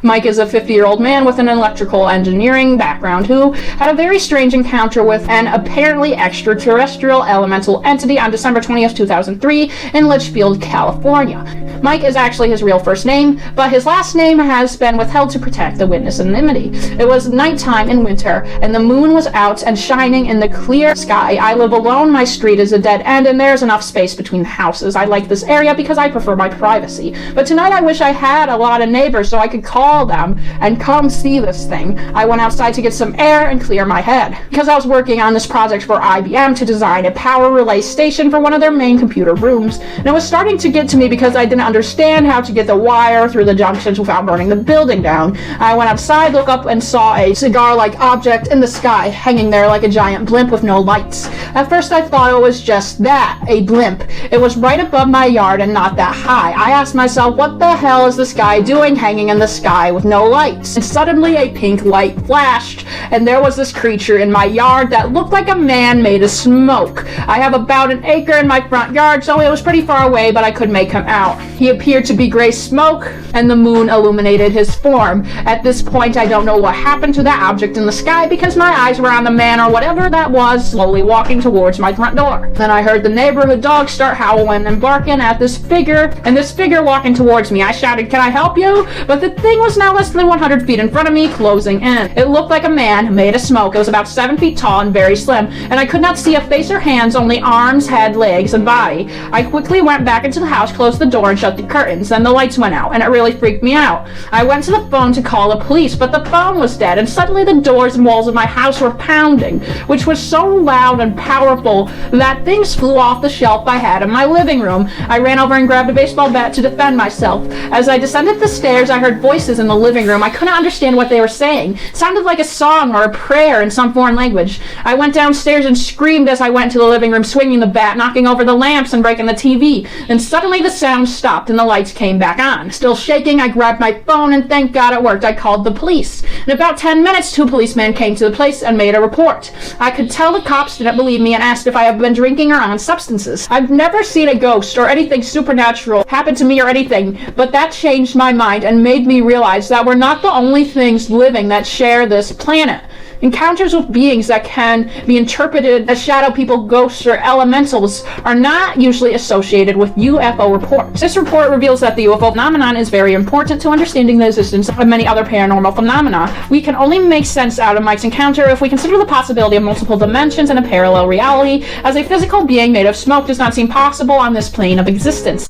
Mike is a 50-year-old man with an electrical engineering background who had a very strange encounter with an apparently extraterrestrial elemental entity on December 20th, 2003 in Litchfield, California. Mike is actually his real first name, but his last name has been withheld to protect the witness anonymity. It was nighttime in winter, and the moon was out and shining in the clear sky. I live alone, my street is a dead end, and there's enough space between the houses. I like this area because I prefer my privacy. But tonight I wish I had a lot of neighbors so I could call them and come see this thing. I went outside to get some air and clear my head, because I was working on this project for IBM to design a power relay station for one of their main computer rooms, and it was starting to get to me because I didn't understand how to get the wire through the junctions without burning the building down. I went outside, looked up, and saw a cigar-like object in the sky, hanging there like a giant blimp with no lights. At first I thought it was just that, a blimp. It was right above my yard and not that high. I asked myself, what the hell is this guy doing hanging in the sky with no lights? And suddenly a pink light flashed, and there was this creature in my yard that looked like a man made of smoke. I have about an acre in my front yard, so it was pretty far away, but I could make him out. He appeared to be gray smoke, and the moon illuminated his form. At this point, I don't know what happened to that object in the sky because my eyes were on the man or whatever that was slowly walking towards my front door. Then I heard the neighborhood dogs start howling and barking at this figure, and this figure walking towards me. I shouted, "Can I help you?" But the thing was now less than 100 feet in front of me, closing in. It looked like a man made of smoke. It was about 7 feet tall and very slim, and I could not see a face or hands, only arms, head, legs, and body. I quickly went back into the house, closed the door, and shut the curtains. Then the lights went out, and it really freaked me out. I went to the phone to call the police, but the phone was dead, and suddenly the doors and walls of my house were pounding, which was so loud and powerful that things flew off the shelf I had in my living room. I ran over and grabbed a baseball bat to defend myself. As I descended the stairs, I heard voices in the living room. I couldn't understand what they were saying. It sounded like a song or a prayer in some foreign language. I went downstairs and screamed as I went to the living room, swinging the bat, knocking over the lamps and breaking the TV. Then suddenly the sound stopped and the lights came back on. Still shaking, I grabbed my phone and thank God it worked. I called the police. In about 10 minutes, 2 policemen came to the place and made a report. I could tell the cops didn't believe me and asked if I had been drinking or on substances. I've never seen a ghost or anything supernatural happen to me or anything, but that changed my mind and made me realize that we're not the only things living that share this planet. Encounters with beings that can be interpreted as shadow people, ghosts, or elementals are not usually associated with UFO reports. This report reveals that the UFO phenomenon is very important to understanding the existence of many other paranormal phenomena. We can only make sense out of Mike's encounter if we consider the possibility of multiple dimensions and a parallel reality, as a physical being made of smoke does not seem possible on this plane of existence.